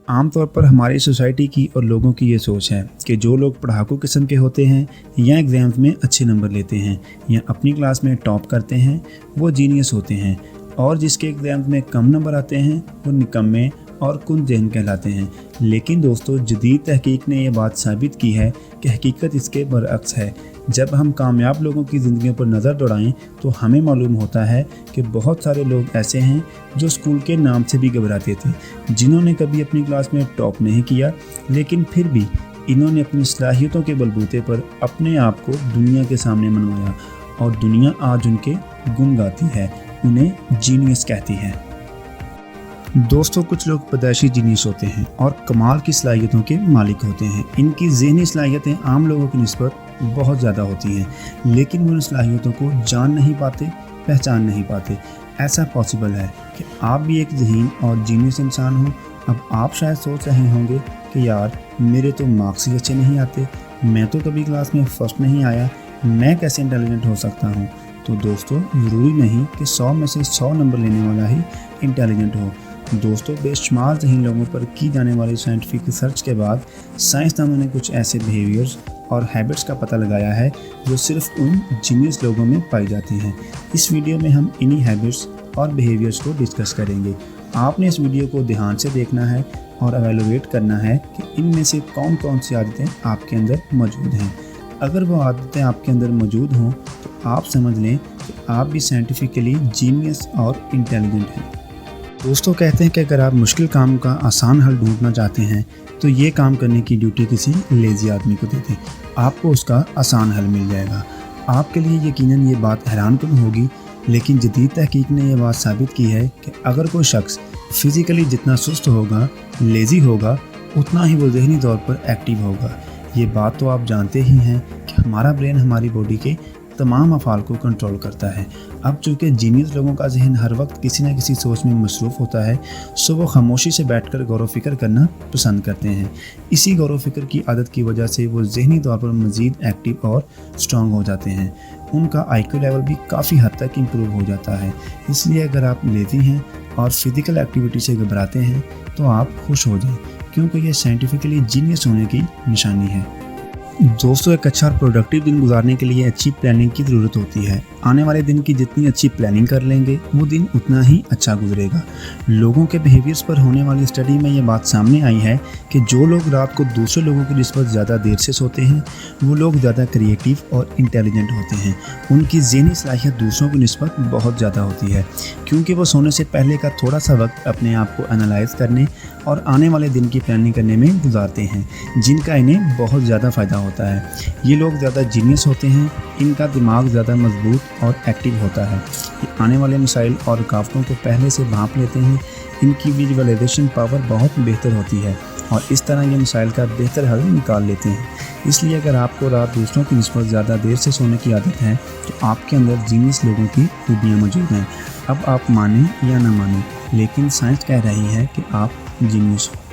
आम तौर पर हमारी सोसाइटी की और लोगों की ये सोच है कि जो लोग पढ़ाकू किस्म के होते हैं या एग्ज़ाम्स में अच्छे नंबर लेते हैं या अपनी क्लास में टॉप करते हैं वो जीनियस होते हैं, और जिसके एग्ज़ाम्स में कम नंबर आते हैं वो निकम्मे और कुंद ज़हन कहलाते हैं। लेकिन दोस्तों, जदीद तहकीक ने यह बात साबित की है कि हकीकत इसके बरअक्स है। जब हम कामयाब लोगों की ज़िंदगियों पर नज़र दौड़ाएं तो हमें मालूम होता है कि बहुत सारे लोग ऐसे हैं जो स्कूल के नाम से भी घबराते थे, जिन्होंने कभी अपनी क्लास में टॉप नहीं किया, लेकिन फिर भी इन्होंने अपनी सलाहियतों के बलबूते पर अपने आप को दुनिया के सामने मनवाया और दुनिया आज उनके गुण गाती है, उन्हें जीनियस कहती है। दोस्तों, कुछ लोग पैदाइशी जीनियस होते हैं और कमाल की सलाहियतों के मालिक होते हैं। इनकी ज़हनी सलाहियतें आम लोगों की निस्बत बहुत ज़्यादा होती हैं, लेकिन वो उन सलाहियतों को जान नहीं पाते, पहचान नहीं पाते। ऐसा पॉसिबल है कि आप भी एक ज़हीन और जीनियस इंसान हो। अब आप शायद सोच रहे होंगे कि यार, मेरे तो मार्क्स ही अच्छे नहीं आते, मैं तो कभी क्लास में फ़र्स्ट नहीं आया, मैं कैसे इंटेलिजेंट हो सकता हूँ। तो दोस्तों, ज़रूरी नहीं कि 100 में से 100 नंबर लेने वाला ही इंटेलिजेंट हो। दोस्तों, बेशुमार ज़हीन लोगों पर की जाने वाली साइंटिफिक रिसर्च के बाद साइंसदानों ने कुछ ऐसे बिहेवियर्स और हैबिट्स का पता लगाया है जो सिर्फ उन जीनियस लोगों में पाई जाती हैं। इस वीडियो में हम इन्हीं हैबिट्स और बिहेवियर्स को डिस्कस करेंगे। आपने इस वीडियो को ध्यान से देखना है और एवेलुएट करना है कि इनमें से कौन कौन सी आदतें आपके अंदर मौजूद हैं। अगर वो आदतें आपके अंदर मौजूद हों तो आप समझ लें कि आप भी साइंटिफिकली जीनियस और इंटेलिजेंट हैं। दोस्तों, कहते हैं कि अगर आप मुश्किल काम का आसान हल ढूंढना चाहते हैं तो ये काम करने की ड्यूटी किसी लेज़ी आदमी को दे दें, आपको उसका आसान हल मिल जाएगा। आपके लिए यकीनन ये बात हैरानकुन होगी, लेकिन जदीद तहकीक ने यह बात साबित की है कि अगर कोई शख्स फिज़िकली जितना सुस्त होगा, लेज़ी होगा, उतना ही वो ज़हनी तौर पर एक्टिव होगा। ये बात तो आप जानते ही हैं कि हमारा ब्रेन हमारी बॉडी के तमाम अफ़ाल को कंट्रोल करता है। अब चूँकि जीनियस लोगों का जहन हर वक्त किसी न किसी सोच में मसरूफ़ होता है, सो वो खामोशी से बैठकर गौर व फिक्र करना पसंद करते हैं। इसी गौर व फिक्र की आदत की वजह से वो जहनी तौर पर मज़ीद एक्टिव और स्ट्रॉन्ग हो जाते हैं। उनका IQ लेवल भी काफ़ी हद तक इम्प्रूव हो जाता है। इसलिए अगर आप लेज़ी हैं और फिज़िकल एक्टिविटी से घबराते हैं तो आप खुश हो जाएं, क्योंकि ये साइंटिफिकली जीनियस होने की निशानी है। दोस्तों, एक अच्छा और प्रोडक्टिव दिन गुजारने के लिए अच्छी प्लानिंग की ज़रूरत होती है। आने वाले दिन की जितनी अच्छी प्लानिंग कर लेंगे वो दिन उतना ही अच्छा गुजरेगा। लोगों के बिहेवियर्स पर होने वाली स्टडी में ये बात सामने आई है कि जो लोग रात को दूसरे लोगों की निस्बत ज़्यादा देर से सोते हैं वो लोग ज़्यादा क्रिएटिव और इंटेलिजेंट होते हैं। उनकी ज़हनी सलाहियत दूसरों की निस्बत बहुत ज़्यादा होती है, क्योंकि वो सोने से पहले का थोड़ा सा वक्त अपने आप को एनालाइज करने और आने वाले दिन की प्लानिंग करने में गुजारते हैं, जिनका इन्हें बहुत ज़्यादा फ़ायदा होता है। ये लोग ज़्यादा जीनियस होते हैं, इनका दिमाग ज़्यादा मजबूत और एक्टिव होता है। ये आने वाले मसाइल और रुकावटों को पहले से भांप लेते हैं। इनकी विजुअलाइजेशन पावर बहुत बेहतर होती है और इस तरह ये मसाइल का बेहतर हल निकाल लेते हैं। इसलिए अगर आपको रात दूसरों की निस्बत ज़्यादा देर से सोने की आदत है तो आपके अंदर जीनियस लोगों की खूबियाँ मौजूद हैं। अब आप मानें या ना मानें, लेकिन साइंस कह रही है कि आप जीनियस हो।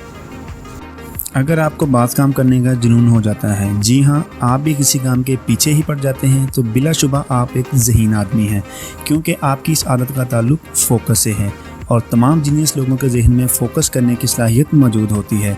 अगर आपको बात काम करने का जुनून हो जाता है, जी हाँ, आप भी किसी काम के पीछे ही पड़ जाते हैं, तो बिलाशुबा आप एक ज़हीन आदमी हैं, क्योंकि आपकी इस आदत का ताल्लुक फोकस से है और तमाम जीनियस लोगों के जहन में फ़ोकस करने की सलाहियत मौजूद होती है।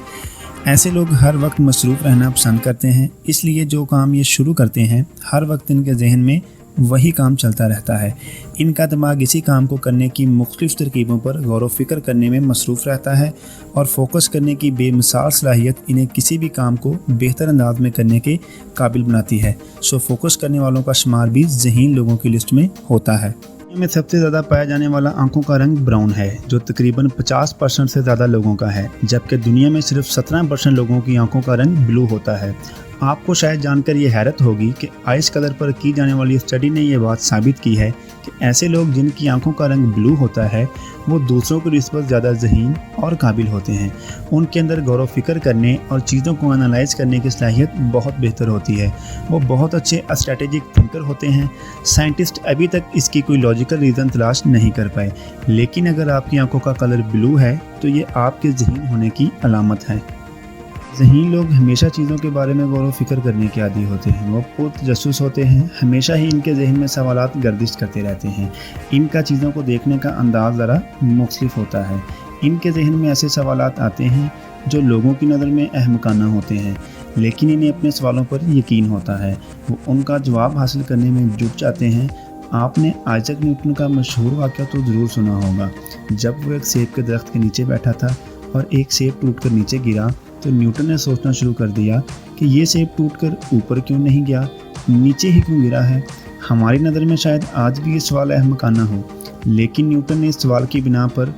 ऐसे लोग हर वक्त मसरूफ़ रहना पसंद करते हैं, इसलिए जो काम ये शुरू करते हैं हर वक्त इनके जहन में वही काम चलता रहता है। इनका दिमाग इसी काम को करने की मुख्तलिफ़ तरकीबों पर गौर व फिक्र करने में मसरूफ़ रहता है और फोकस करने की बेमिसाल सलाहियत इन्हें किसी भी काम को बेहतर अंदाज में करने के काबिल बनाती है। सो फोकस करने वालों का शुमार भी ज़हीन लोगों की लिस्ट में होता है। में सबसे ज़्यादा पाया जाने वाला आंखों का रंग ब्राउन है, जो तकरीबन 50% से ज़्यादा लोगों का है, जबकि दुनिया में सिर्फ 17% लोगों की आंखों का रंग ब्लू होता है। आपको शायद जानकर ये हैरत होगी कि आइस कलर पर की जाने वाली स्टडी ने यह बात साबित की है कि ऐसे लोग जिनकी आंखों का रंग ब्लू होता है वो दूसरों की निस्बत ज़्यादा ज़हीन और काबिल होते हैं। उनके अंदर गौर व फिक्र करने और चीज़ों को एनालाइज करने की सलाहियत बहुत बेहतर होती है। वो बहुत अच्छे स्ट्रेटेजिक थिंकर होते हैं। साइंटिस्ट अभी तक इसकी कोई लॉजिकल रीज़न तलाश नहीं कर पाए, लेकिन अगर आपकी आंखों का कलर ब्लू है तो ये आपके ज़हीन होने की अलामत है। ज़हीन लोग हमेशा चीज़ों के बारे में गौर व फिक्र करने के आदी होते हैं। वो पुरतजस्सुस होते हैं, हमेशा ही इनके जहन में सवालात गर्दिश करते रहते हैं। इनका चीज़ों को देखने का अंदाज़ ज़रा मुख्तलिफ होता है। ان के जहन में ऐसे सवालात आते हैं जो लोगों की नज़र में अहमकाना होते हैं, लेकिन इन्हें अपने सवालों पर यकीन होता है। वो उनका जवाब हासिल करने में जुट जाते हैं। आपने आइजैक न्यूटन का मशहूर वाक़या तो ज़रूर सुना होगा। जब वो एक सेब के दरख्त के नीचे बैठा था और एक सेब टूटकर नीचे गिरा, तो न्यूटन ने सोचना शुरू कर दिया कि ये सेब टूटकर ऊपर क्यों नहीं गया, नीचे ही क्यों गिरा है। हमारी नज़र में शायद आज भी ये सवाल अहमकाना हो, लेकिन न्यूटन ने इस सवाल की बिना पर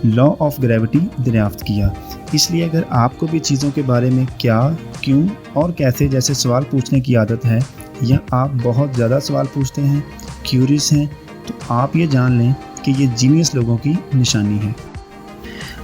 लॉ ऑफ ग्रेविटी दरियाफ्त किया। इसलिए अगर आपको भी चीज़ों के बारे में क्या, क्यों और कैसे जैसे सवाल पूछने की आदत है, या आप बहुत ज़्यादा सवाल पूछते हैं, क्यूरियस हैं, तो आप ये जान लें कि ये जीनियस लोगों की निशानी है।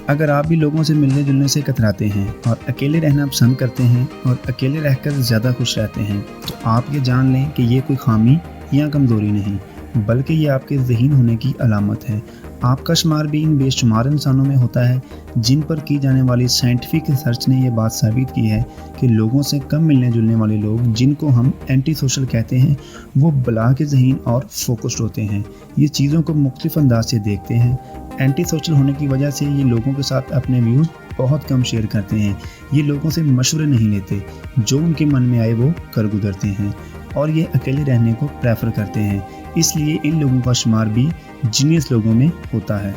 अगर आप भी लोगों से मिलने जुलने से कतराते हैं और अकेले रहना पसंद करते हैं और अकेले रहकर ज़्यादा खुश रहते हैं, तो आप ये जान लें कि ये कोई खामी या कमज़ोरी नहीं, बल्कि ये आपके ज़हीन होने की अलामत है। आपका शुमार भी इन बेशुमार इंसानों में होता है जिन पर की जाने वाली साइंटिफिक रिसर्च ने यह बात साबित की है कि लोगों से कम मिलने जुलने वाले लोग, जिनको हम एंटी सोशल कहते हैं, वो बला के ज़हीन और फोकस्ड होते हैं। ये चीज़ों को मुख्तलिफ अंदाज से देखते हैं। एंटी सोशल होने की वजह से ये लोगों के साथ अपने व्यूज़ बहुत कम शेयर करते हैं। ये लोगों से मशवरे नहीं लेते, जो उनके मन में आए वो कर गुजरते हैं, और ये अकेले रहने को प्रेफर करते हैं। इसलिए इन लोगों का शुमार भी जीनियस लोगों में होता है।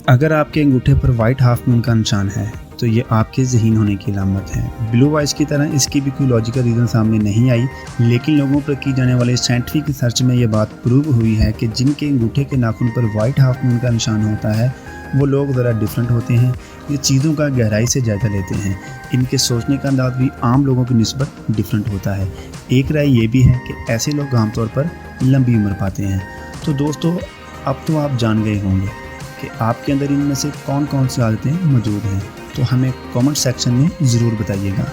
अगर आपके अंगूठे पर वाइट हाफ मून का निशान है, तो ये आपके ज़हीन होने की अलामत है। ब्लू आइज की तरह इसकी भी कोई लॉजिकल रीज़न सामने नहीं आई, लेकिन लोगों पर की जाने वाले साइंटिफिक रिसर्च में ये बात प्रूव हुई है कि जिनके अंगूठे के नाखून पर वाइट हाफ मून का निशान होता है, वो लोग ज़रा डिफरेंट होते हैं। ये चीज़ों का गहराई से जायज़ा लेते हैं। इनके सोचने का अंदाज भी आम लोगों की निस्बत डिफरेंट होता है। एक राय ये भी है कि ऐसे लोग आमतौर पर लंबी उम्र पाते हैं। तो दोस्तों, अब तो आप जान गए होंगे कि आपके अंदर इनमें से कौन कौन सी आदतें मौजूद हैं। तो हमें कमेंट सेक्शन में ज़रूर बताइएगा।